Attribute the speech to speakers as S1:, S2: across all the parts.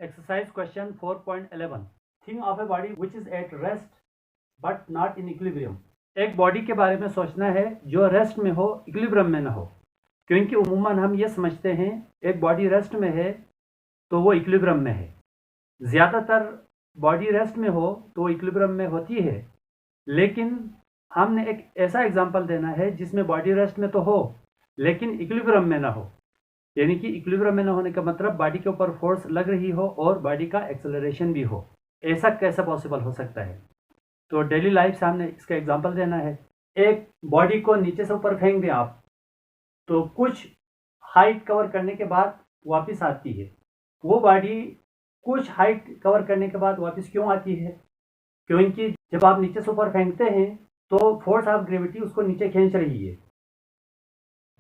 S1: Exercise question 4.11. Think of a body which is at rest but not in equilibrium. एक body के बारे में सोचना है जो रेस्ट में हो, इक्विलिब्रियम में ना हो। क्योंकि उमूमन हम ये समझते हैं एक बॉडी रेस्ट में है तो वो इक्विलिब्रियम में है। ज़्यादातर बॉडी रेस्ट में हो तो वो इक्विलिब्रियम में होती है, लेकिन हमने एक ऐसा एग्जांपल देना है जिसमें बॉडी रेस्ट में तो हो लेकिन इक्विलिब्रियम में ना हो। यानी कि इक्विलिब्रियम में ना होने का मतलब बॉडी के ऊपर फोर्स लग रही हो और बॉडी का एक्सेलरेशन भी हो। ऐसा कैसे पॉसिबल हो सकता है? तो डेली लाइफ से हमने इसका एग्जांपल देना है। एक बॉडी को नीचे से ऊपर फेंक दें आप, तो कुछ हाइट कवर करने के बाद वापस आती है। वो बॉडी कुछ हाइट कवर करने के बाद वापस क्यों आती है? क्योंकि जब आप नीचे से ऊपर फेंकते हैं तो फोर्स ऑफ ग्रेविटी उसको नीचे खींच रही है।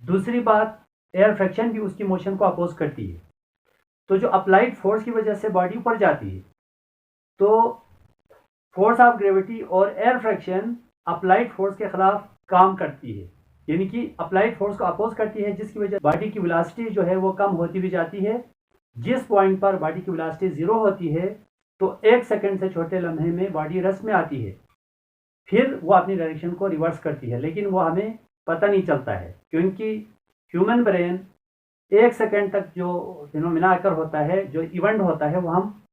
S1: दूसरी बात, एयर फ्रैक्शन भी उसकी मोशन को अपोज करती है। तो जो अप्लाइड फोर्स की वजह से बॉडी ऊपर जाती है, तो फोर्स ऑफ ग्रेविटी और एयर फ्रैक्शन अप्लाइड फोर्स के खिलाफ काम करती है। यानी कि अप्लाइड फोर्स को अपोज करती है, जिसकी वजह बॉडी की वेलोसिटी जो है वो कम होती भी जाती है। जिस पॉइंट पर बॉडी की वेलोसिटी 0 होती है तो 1 सेकंड से छोटे लम्हे में बॉडी रेस्ट में आती है। फिर वो अपनी डायरेक्शन को रिवर्स करती है, लेकिन वो हमें पता नहीं चलता है क्योंकि ह्यूमन ब्रेन 1 सेकंड तक जो फिनोमिना आकर होता है, जो इवेंट होता है, वो हम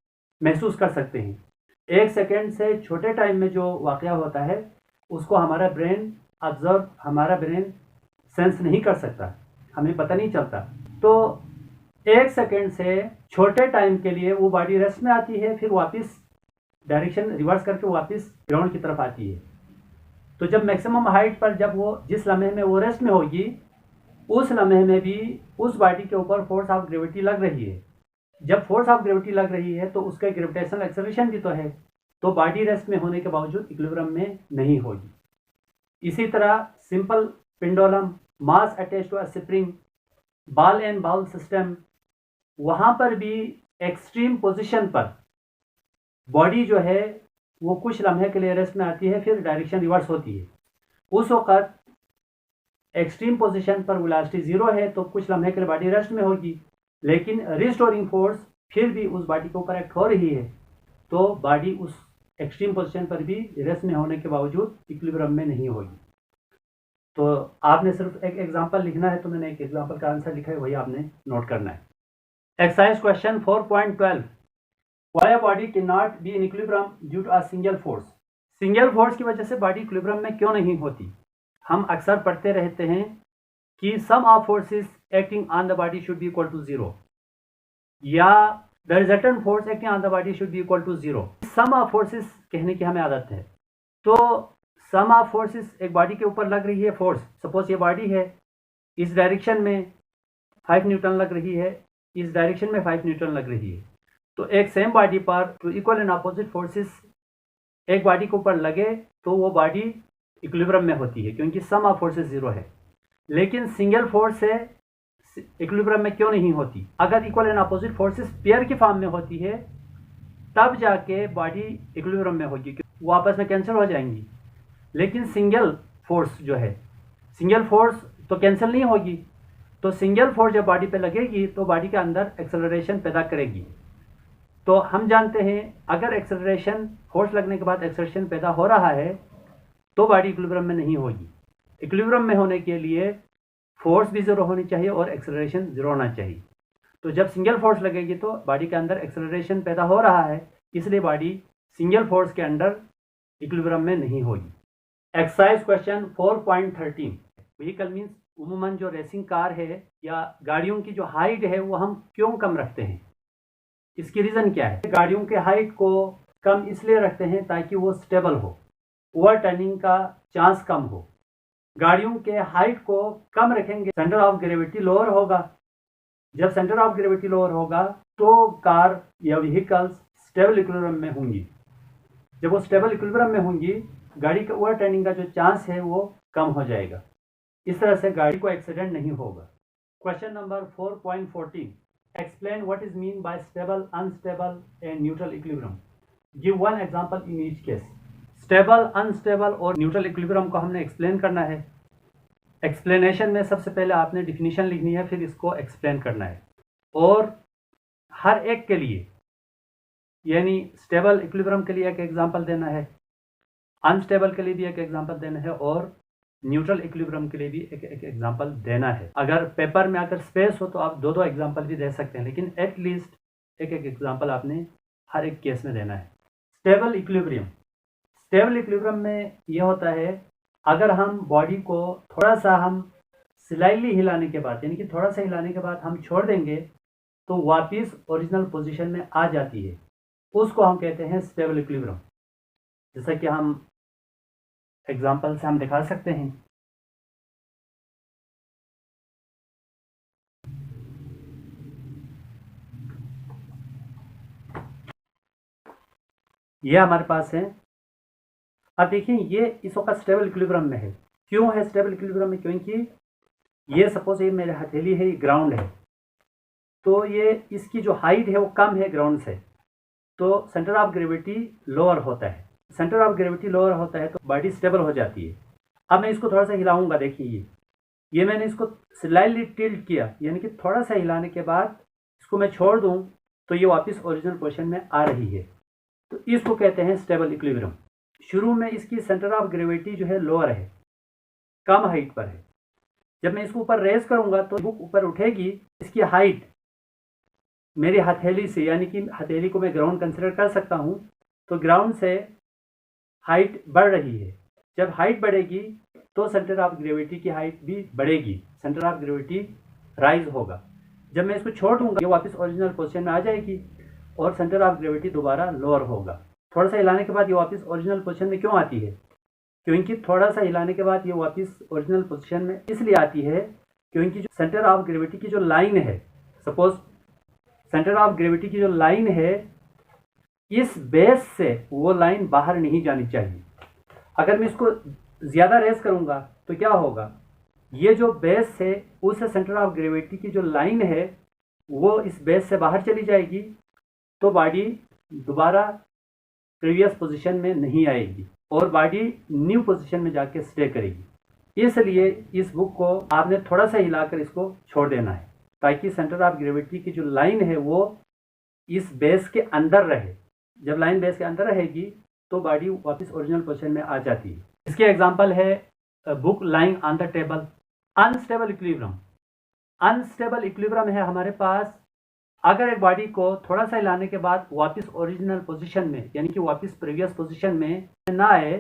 S1: महसूस कर सकते हैं। 1 सेकंड से छोटे टाइम में जो वाक़या होता है उसको हमारा ब्रेन सेंस नहीं कर सकता, हमें पता नहीं चलता। तो 1 सेकंड से छोटे टाइम के लिए वो बॉडी रेस्ट में आती है, फिर वापस डायरेक्शन रिवर्स करके वापस ग्राउंड की तरफ आती है। तो जब मैक्सिमम हाइट पर जब वो जिस लम्हे में वो रेस्ट में होगी, उस लम्हे में भी उस बॉडी के ऊपर फोर्स ऑफ ग्रेविटी लग रही है। जब फोर्स ऑफ ग्रेविटी लग रही है तो उसका ग्रेविटेशनल एक्सेलरेशन भी तो है, तो बॉडी रेस्ट में होने के बावजूद इक्विलिब्रियम में नहीं होगी। इसी तरह simple pendulum, mass attach to a spring, ball and bowl system, वहाँ पर भी एक्सट्रीम पोजिशन पर बॉडी जो है वो कुछ लम्हे के लिए रेस्ट में आती है, फिर डायरेक्शन रिवर्स होती है। उस वक़्त एक्सट्रीम पोजीशन पर वेलोसिटी 0 है तो कुछ लम्हे के लिए बॉडी रेस्ट में होगी, लेकिन रिस्टोरिंग फोर्स फिर भी उस बॉडी के ऊपर एक्ट हो रही है, तो बॉडी उस एक्सट्रीम पोजीशन पर भी रेस्ट में होने के बावजूद इक्विलिब्रियम में नहीं होगी। तो आपने सिर्फ एक एग्जांपल लिखना है, तो मैंने एक एग्जांपल का आंसर लिखा है, वही आपने नोट करना है। Exercise question 4.12. Why a body can not be in equilibrium due to a single force. Single force की वजह से बॉडी इक्विलिब्रियम में क्यों नहीं होती? हम अक्सर पढ़ते रहते हैं कि sum of forces acting on the body should be equal to 0, या the resultant force acting on the body should be equal to 0। Sum of forces कहने की हमें आदत है। तो सम ऑफ फोर्सेस, एक बॉडी के ऊपर लग रही है फोर्स, सपोज ये बॉडी है, इस डायरेक्शन में 5 न्यूटन लग रही है, इस डायरेक्शन में 5 न्यूटन लग रही है। तो एक सेम बॉडी पर two equal and opposite forces एक बॉडी के ऊपर लगे तो वो बॉडी इक्विलिब्रियम में होती है, क्योंकि सम ऑफ फोर्सेस 0 है। लेकिन सिंगल फोर्स से इक्विलिब्रियम में क्यों नहीं होती? अगर equal and opposite forces pair की फॉर्म में होती है तब जाके बॉडी इक्विलिब्रियम में होगी, वो आपस में कैंसिल हो जाएंगी। लेकिन सिंगल फोर्स जो है, सिंगल फोर्स तो कैंसिल नहीं होगी। तो सिंगल फोर्स जब बॉडी पे लगेगी तो बॉडी के अंदर एक्सेलरेशन पैदा करेगी। तो हम जानते हैं अगर एक्सेलरेशन, फोर्स लगने के बाद एक्सेलरेशन पैदा हो रहा है तो बॉडी इक्विलिब्रियम में नहीं होगी। इक्विलिब्रियम में होने के लिए फोर्स भी 0 होनी चाहिए और एक्सेलरेशन 0 होना चाहिए। तो जब सिंगल फोर्स लगेगी तो बॉडी के अंदर एक्सेलरेशन पैदा हो रहा है, इसलिए बॉडी सिंगल फोर्स के अंडर इक्विलिब्रियम में नहीं होगी। Exercise question 4.13. व्हीकल मीन्स उमूमन जो रेसिंग कार है या गाड़ियों की जो हाइट है वो हम क्यों कम रखते हैं? इसकी रीज़न क्या है? गाड़ियों के हाइट को कम इसलिए रखते हैं ताकि वो स्टेबल हो, ओवर टर्निंग का चांस कम हो। गाड़ियों के हाइट को कम रखेंगे, सेंटर ऑफ ग्रेविटी लोअर होगा। जब सेंटर ऑफ ग्रेविटी लोअर होगा तो कार या व्हीकल्स स्टेबल इक्विलिब्रियम में होंगी। जब वो स्टेबल इक्विलिब्रियम में होंगी, गाड़ी के ओवर टर्निंग का जो चांस है वो कम हो जाएगा। इस तरह से गाड़ी को एक्सीडेंट नहीं होगा। Question number 4.14. Explain what is mean by stable, unstable and neutral equilibrium. Give one example in each case. Stable, unstable और न्यूट्रल इक्विलिब्रियम को हमने एक्सप्लेन करना है। एक्सप्लेनेशन में सबसे पहले आपने डिफिनीशन लिखनी है, फिर इसको एक्सप्लेन करना है। और हर एक के लिए यानी स्टेबल इक्विलिब्रियम के लिए एक एग्जांपल देना है, अनस्टेबल के लिए भी एक एग्जांपल देना है और न्यूट्रल इक्विलिब्रियम के लिए भी एक एग्जांपल देना है। अगर पेपर में अगर स्पेस हो तो आप दो दो एग्जांपल भी दे सकते हैं, लेकिन एटलीस्ट एक एक एग्जांपल आपने हर एक केस में देना है। स्टेबल इक्विलिब्रियम, स्टेबल इक्विलिब्रियम में यह होता है अगर हम बॉडी को थोड़ा सा हम स्लाइटली हिलाने के बाद, यानी कि थोड़ा सा हिलाने के बाद हम छोड़ देंगे तो वापस ओरिजिनल पोजीशन में आ जाती है, उसको हम कहते हैं स्टेबल इक्विलिब्रियम। जैसा कि हम एग्जांपल से हम दिखा सकते हैं। ये हमारे पास है। अब देखिए ये इस वक्त स्टेबल इक्विलिब्रियम में है। क्यों है स्टेबल इक्विलिब्रियम में? क्योंकि ये सपोज ये मेरे हथेली है, ये ग्राउंड है, तो ये इसकी जो हाइट है वो कम है ग्राउंड से, तो सेंटर ऑफ ग्रेविटी लोअर होता है। सेंटर ऑफ ग्रेविटी लोअर होता है तो बॉडी स्टेबल हो जाती है। अब मैं इसको थोड़ा सा हिलाऊंगा, देखिए ये मैंने इसको स्लाइटली टिल्ट किया, यानी कि थोड़ा सा हिलाने के बाद इसको मैं छोड़ दूं तो ये वापस ओरिजिनल पोजीशन में आ रही है, तो इसको कहते हैं स्टेबल इक्विलिब्रियम। शुरू में इसकी सेंटर ऑफ ग्रेविटी जो है लोअर है, कम हाइट पर है। जब मैं इसको ऊपर रेज करूंगा तो बुक ऊपर उठेगी, इसकी हाइट मेरी हथेली से, यानी कि हथेली को मैं ग्राउंड कंसिडर कर सकता हूं, तो ग्राउंड से हाइट बढ़ रही है। जब हाइट बढ़ेगी तो सेंटर ऑफ ग्रेविटी की हाइट भी बढ़ेगी, सेंटर ऑफ ग्रेविटी राइज होगा। जब मैं इसको छोड़ दूंगा ये वापस ओरिजिनल पोजीशन में आ जाएगी और सेंटर ऑफ ग्रेविटी दोबारा लोअर होगा। थोड़ा सा हिलाने के बाद ये वापस ओरिजिनल पोजीशन में क्यों आती है? क्योंकि थोड़ा सा हिलाने के बाद ये वापस ओरिजिनल पोजीशन में इसलिए आती है क्योंकि जो सेंटर ऑफ ग्रेविटी की जो लाइन है, सपोज सेंटर ऑफ ग्रेविटी की जो लाइन है, इस बेस से वो लाइन बाहर नहीं जानी चाहिए। अगर मैं इसको ज़्यादा रेस करूंगा तो क्या होगा, ये जो बेस है उस सेंटर ऑफ ग्रेविटी की जो लाइन है वो इस बेस से बाहर चली जाएगी, तो बॉडी दोबारा प्रीवियस पोजीशन में नहीं आएगी और बॉडी न्यू पोजीशन में जाके स्टे करेगी। इसलिए इस बुक को आपने थोड़ा सा हिलाकर इसको छोड़ देना है ताकि सेंटर ऑफ ग्रेविटी की जो लाइन है वो इस बेस के अंदर रहे। जब लाइन बेस के अंदर रहेगी तो बॉडी वापस ओरिजिनल पोजीशन में आ जाती है। इसके एग्जांपल है book lying on the table. Unstable equilibrium, unstable equilibrium है हमारे पास अगर एक बॉडी को थोड़ा सा हिलाने के बाद वापस ओरिजिनल पोजीशन में, यानी कि वापस प्रीवियस पोजीशन में ना आए,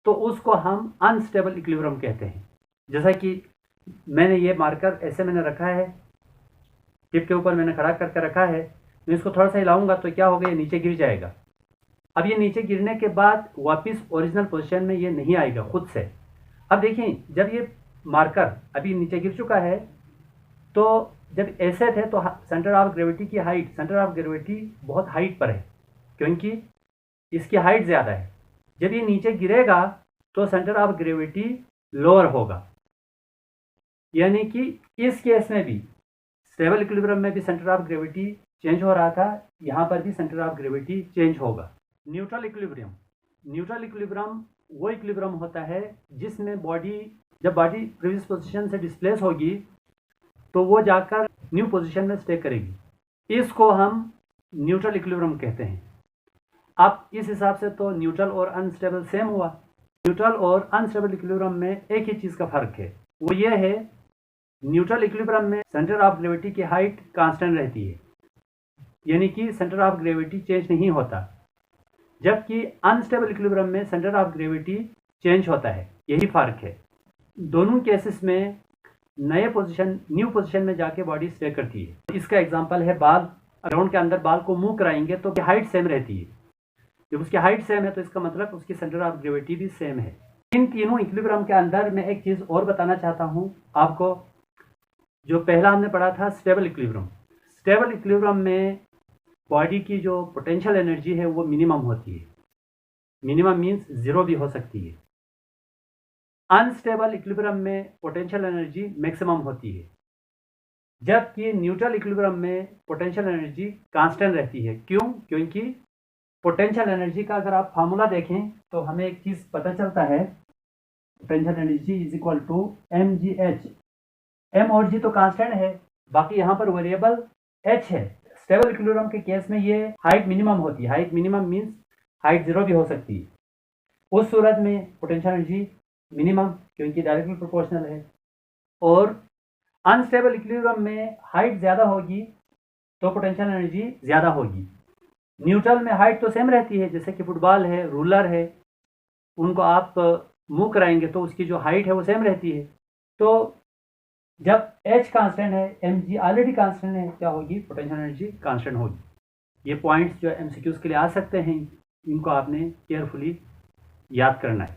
S1: तो उसको हम अनस्टेबल इक्विलिब्रियम कहते हैं। जैसा कि मैंने ये मार्कर ऐसे मैंने रखा है, टिप के ऊपर मैंने खड़ा करके रखा है, मैं इसको थोड़ा सा हिलाऊंगा तो क्या होगा, ये नीचे गिर जाएगा। अब ये नीचे गिरने के बाद वापस ओरिजिनल पोजीशन में ये नहीं आएगा खुद से। अब देखिए जब ये मार्कर अभी नीचे गिर चुका है, तो जब ऐसे थे तो सेंटर ऑफ ग्रेविटी की हाइट, सेंटर ऑफ ग्रेविटी बहुत हाइट पर है क्योंकि इसकी हाइट ज़्यादा है। जब ये नीचे गिरेगा तो सेंटर ऑफ ग्रेविटी लोअर होगा, यानी कि इस केस में भी स्टेबल इक्विलिब्रियम में भी सेंटर ऑफ ग्रेविटी चेंज हो रहा था, यहाँ पर भी सेंटर ऑफ ग्रेविटी चेंज होगा। न्यूट्रल इक्विलिब्रियम, न्यूट्रल इक्विलिब्रियम वो इक्विलिब्रियम होता है जिसमें बॉडी, जब बॉडी प्रीवियस पोजीशन से डिस्प्लेस होगी तो वो जाकर न्यू पोजीशन में स्टे करेगी। इसको हम न्यूट्रल इक्विलिब्रियम कहते हैं। अब इस हिसाब से तो न्यूट्रल और अनस्टेबल सेम हुआ। न्यूट्रल और अनस्टेबल इक्विलिब्रियम में एक ही चीज़ का फर्क है, वो ये है न्यूट्रल इक्विलिब्रियम में सेंटर ऑफ ग्रेविटी की हाइट कांस्टेंट रहती है, यानी कि सेंटर ऑफ ग्रेविटी चेंज नहीं होता, जबकि अनस्टेबल इक्विलिब्रियम में सेंटर ऑफ ग्रेविटी चेंज होता है। यही फर्क है। दोनों केसेस में नए पोजीशन, न्यू पोजीशन में जाके बॉडी स्टे करती है। इसका एग्जांपल है बाल। राउंड के अंदर बाल को मूव कराएंगे तो हाइट सेम रहती है। जब उसकी हाइट सेम है तो इसका मतलब उसकी सेंटर ऑफ ग्रेविटी भी सेम है। इन तीनों इक्विलिब्रियम के अंदर मैं एक चीज़ और बताना चाहता हूँ आपको। जो पहला हमने पढ़ा था स्टेबल इक्विलिब्रियम। स्टेबल इक्विलिब्रियम में बॉडी की जो पोटेंशियल एनर्जी है वो मिनिमम होती है। मिनिमम मीन्स जीरो भी हो सकती है। अनस्टेबल इक्विलिब्रियम में पोटेंशियल एनर्जी मैक्सिमम होती है, जबकि न्यूट्रल इक्विलिब्रियम में पोटेंशियल एनर्जी कांस्टेंट रहती है। क्यों? क्योंकि पोटेंशियल एनर्जी का अगर आप फार्मूला देखें तो हमें एक चीज़ पता चलता है, potential energy is equal to mgh। m और g तो कांस्टेंट है, बाकी यहाँ पर वेरिएबल h है। स्टेबल इक्विलिब्रियम के केस में ये हाइट मिनिमम होती है। हाइट मिनिमम मीन्स हाइट 0 भी हो सकती है। उस सूरत में पोटेंशियल एनर्जी मिनिमम, क्योंकि डायरेक्टली प्रोपोर्शनल है। और अनस्टेबल इक्विलिब्रियम में हाइट ज़्यादा होगी तो पोटेंशियल एनर्जी ज़्यादा होगी। न्यूट्रल में हाइट तो सेम रहती है, जैसे कि फुटबॉल है, रूलर है, उनको आप मूव कराएंगे तो उसकी जो हाइट है वो सेम रहती है। तो जब h कांस्टेंट है, mg ऑलरेडी कांस्टेंट है, क्या होगी? पोटेंशियल एनर्जी कांस्टेंट होगी। ये पॉइंट्स जो MCQs के लिए आ सकते हैं, इनको आपने केयरफुली याद करना है।